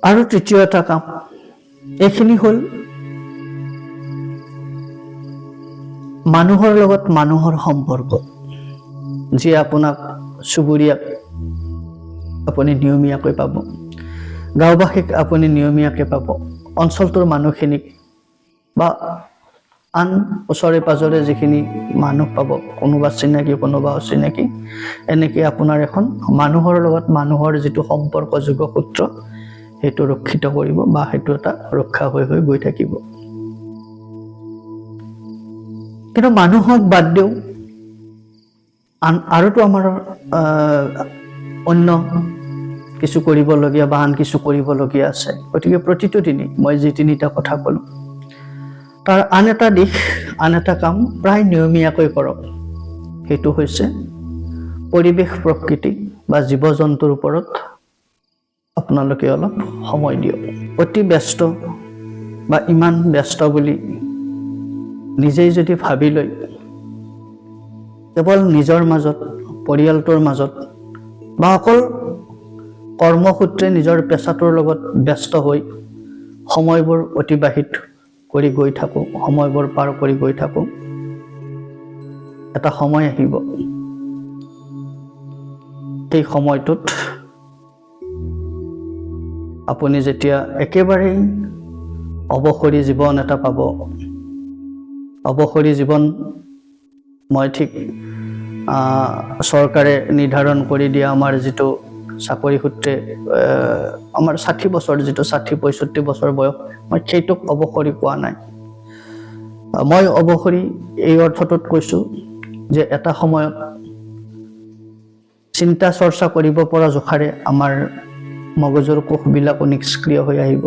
আৰু তৃতীয় এটা কাম, এইখিনি হ'ল মানুহৰ লগত মানুহৰ সম্পৰ্ক। যিয়ে আপোনাক চুবুৰীয়াক আপুনি নিয়মীয়াকৈ পাব, গাঁওবাসীক আপুনি নিয়মীয়াকৈ পাব, অঞ্চলটোৰ মানুহখিনিক বা আন ওচৰে পাজৰে যিখিনি মানুহ পাব, কোনোবা চিনাকি কোনোবা অচিনাকি, এনেকৈ আপোনাৰ এখন মানুহৰ লগত মানুহৰ যিটো সম্পৰ্ক যোগসূত্ৰ সেইটো ৰক্ষিত কৰিব বা সেইটো এটা ৰক্ষা হৈ গৈ থাকিব। কিন্তু মানুহক বাদ দিও আৰুতো আমাৰ অন্য কিছু কৰিবলগীয়া বা আন কিছু কৰিবলগীয়া আছে। গতিকে প্ৰতিটো দিনেই মই যি তিনিটা কথা ক'লোঁ তাৰ আন এটা দিশ, আন এটা কাম প্ৰায় নিয়মীয়াকৈ কৰক। সেইটো হৈছে পৰিৱেশ প্ৰকৃতি বা জীৱ জন্তুৰ ওপৰত আপোনালোকে অলপ সময় দিয়ক। অতি ব্যস্ত বা ইমান ব্যস্ত বুলি নিজেই যদি ভাবি লৈ কেৱল নিজৰ মাজত, পৰিয়ালটোৰ মাজত বা অকল কৰ্মসূত্ৰে নিজৰ পেচাটোৰ লগত ব্যস্ত হৈ সময়বোৰ অতিবাহিত কৰি গৈ থাকোঁ, সময়বোৰ পাৰ কৰি গৈ থাকোঁ, এটা সময় আহিব, সেই সময়টোত আপুনি যেতিয়া একেবাৰেই অৱসৰী জীৱন এটা পাব, অৱসৰী জীৱন মই ঠিক চৰকাৰে নিৰ্ধাৰণ কৰি দিয়া আমাৰ যিটো চাকৰি সূত্ৰে আমাৰ 60 বছৰ, যিটো 60-65 বছৰ বয়স, মই সেইটোক অৱসৰী কোৱা নাই। মই অৱসৰী এই অৰ্থটোত কৈছোঁ যে এটা সময়ত চিন্তা চৰ্চা কৰিব পৰা জোখাৰে আমাৰ মগজুৰ কোষবিলাকো নিষ্ক্ৰিয় হৈ আহিব।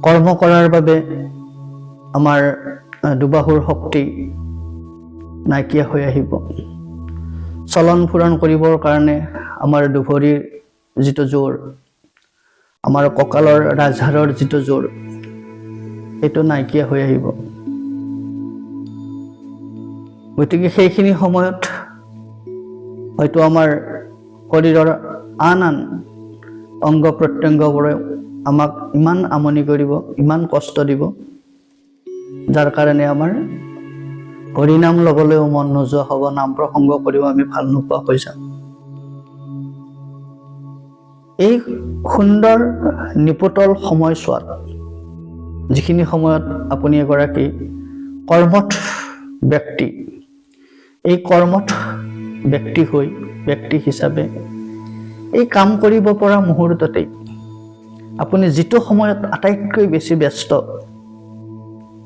কৰ্ম কৰাৰ বাবে আমাৰ দুবাহুৰ শক্তি নাইকিয়া হৈ আহিব। চলন ফুৰণ কৰিবৰ কাৰণে আমাৰ দুভৰিৰ যিটো জোৰ, আমাৰ কঁকালৰ ৰাজহাড়ৰ যিটো জোৰ, সেইটো নাইকিয়া হৈ আহিব। গতিকে সেইখিনি সময়ত হয়তো আমাৰ শৰীৰৰ আন অংগ প্ৰত্যংগবোৰে আমাক ইমান আমনি কৰিব, ইমান কষ্ট দিব, যাৰ কাৰণে আমাৰ হৰিনাম ল'বলৈও মন নোযোৱা হ'ব, নাম প্ৰসংগ কৰিও আমি ভাল নোপোৱা হৈ যাম। এই সুন্দৰ নিপোটল সময়ছোৱাত, যিখিনি সময়ত আপুনি এগৰাকী কৰ্মঠ ব্যক্তি, এই কৰ্মঠ ব্যক্তি হিচাপে এই কাম কৰিব পৰা মুহূৰ্ততেই আপুনি যিটো সময়ত আটাইতকৈ বেছি ব্যস্ত,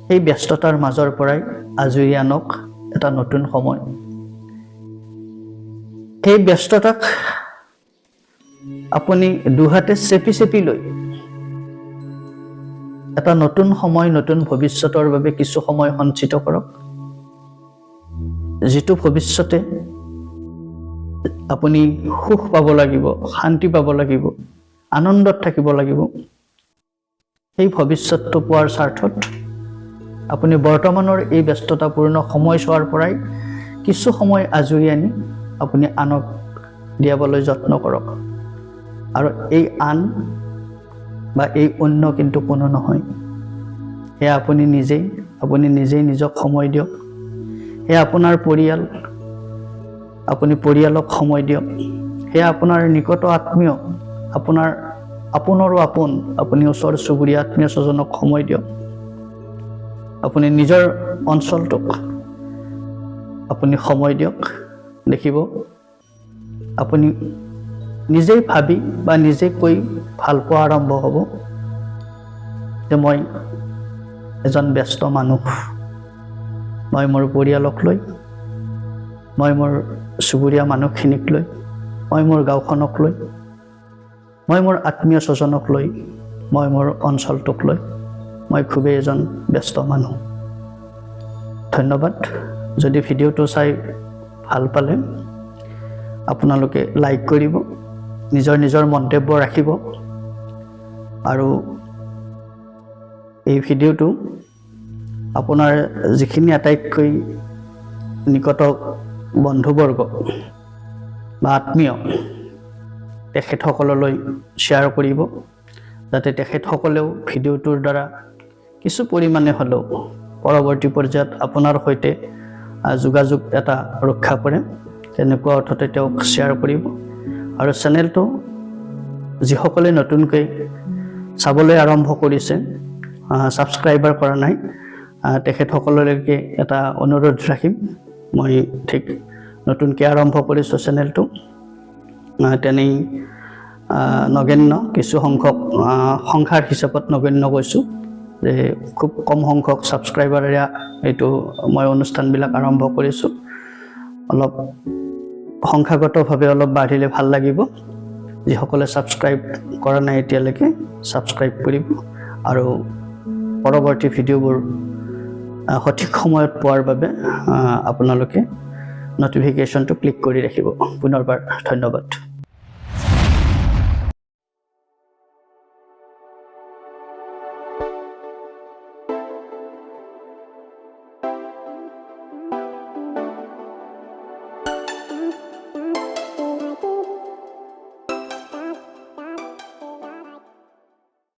সেই ব্যস্ততাৰ মাজৰ পৰাই আজৰি আনক এটা নতুন সময়। সেই ব্যস্ততাক আপুনি দুহাতে চেপি লৈ এটা নতুন সময়, নতুন ভৱিষ্যতৰ বাবে কিছু সময় সঞ্চিত কৰক, যিটো ভৱিষ্যতে আপুনি সুখ পাব লাগিব, শান্তি পাব লাগিব, আনন্দত থাকিব লাগিব। সেই ভৱিষ্যতটো পোৱাৰ স্বাৰ্থত আপুনি বৰ্তমানৰ এই ব্যস্ততাপূৰ্ণ সময়ছোৱাৰ পৰাই কিছু সময় আজৰি আনি আপুনি আনক দিয়াবলৈ যত্ন কৰক। আৰু এই আন বা এই অন্য কিন্তু কোনো নহয়, সেয়া আপুনি নিজেই নিজক সময় দিয়ক। সেয়া আপোনাৰ পৰিয়াল, আপুনি পৰিয়ালক সময় দিয়ক। সেয়া আপোনাৰ নিকট আত্মীয়, আপোনাৰ আপোনৰো আপোন, আপুনি ওচৰ চুবুৰীয়া আত্মীয় স্বজনক সময় দিয়ক। আপুনি নিজৰ অঞ্চলটোক আপুনি সময় দিয়ক। দেখিব আপুনি নিজেই ভাবি বা নিজেই কৈ ভাল পোৱা আৰম্ভ হ'ব যে মই এজন ব্যস্ত মানুহ, মই মোৰ পৰিয়ালক লৈ, মই মোৰ চুবুৰীয়া মানুহখিনিক লৈ, মই মোৰ গাঁওখনক লৈ, মই মোৰ আত্মীয় স্বজনক লৈ, মই মোৰ অঞ্চলটোক লৈ মই খুবেই এজন ব্যস্ত মানুহ। ধন্যবাদ। যদি ভিডিঅ'টো চাই ভাল পালে আপোনালোকে লাইক কৰিব, নিজৰ মন্তব্য ৰাখিব, আৰু এই ভিডিঅ'টো আপোনাৰ যিখিনি আটাইতকৈ নিকট বন্ধুবৰ্গ বা আত্মীয়, তেখেতসকললৈ শ্বেয়াৰ কৰিব, যাতে তেখেতসকলেও ভিডিঅ'টোৰ দ্বাৰা কিছু পৰিমাণে হ'লেও পৰৱৰ্তী পৰ্যায়ত আপোনাৰ সৈতে যোগাযোগ এটা ৰক্ষা কৰে। তেনেকুৱা অৰ্থতে তেওঁক শ্বেয়াৰ কৰিব। আৰু চেনেলটো যিসকলে নতুনকৈ চাবলৈ আৰম্ভ কৰিছে, ছাবস্ক্ৰাইবাৰ কৰা নাই, তেখেতসকললৈকে এটা অনুৰোধ ৰাখিম। মই ঠিক নতুনকৈ আৰম্ভ কৰিছোঁ চেনেলটো, তেনেই নগণ্য কিছু সংখ্যক সংখ্যাৰ হিচাপত নগণ্য কৈছোঁ যে খুব কম সংখ্যক ছাবস্ক্ৰাইবাৰেৰে এইটো মই অনুষ্ঠানবিলাক আৰম্ভ কৰিছোঁ। অলপ সংখ্যাগতভাৱে অলপ বাঢ়িলে ভাল লাগিব। যিসকলে ছাবস্ক্ৰাইব কৰা নাই এতিয়ালৈকে ছাবস্ক্ৰাইব কৰিব আৰু পৰৱৰ্তী ভিডিঅ'বোৰ সঠিক সময়ত পোৱাৰ বাবে আপোনালোকে নটিফিকেশ্যনটো ক্লিক কৰি ৰাখিব। পুনৰবাৰ ধন্যবাদ।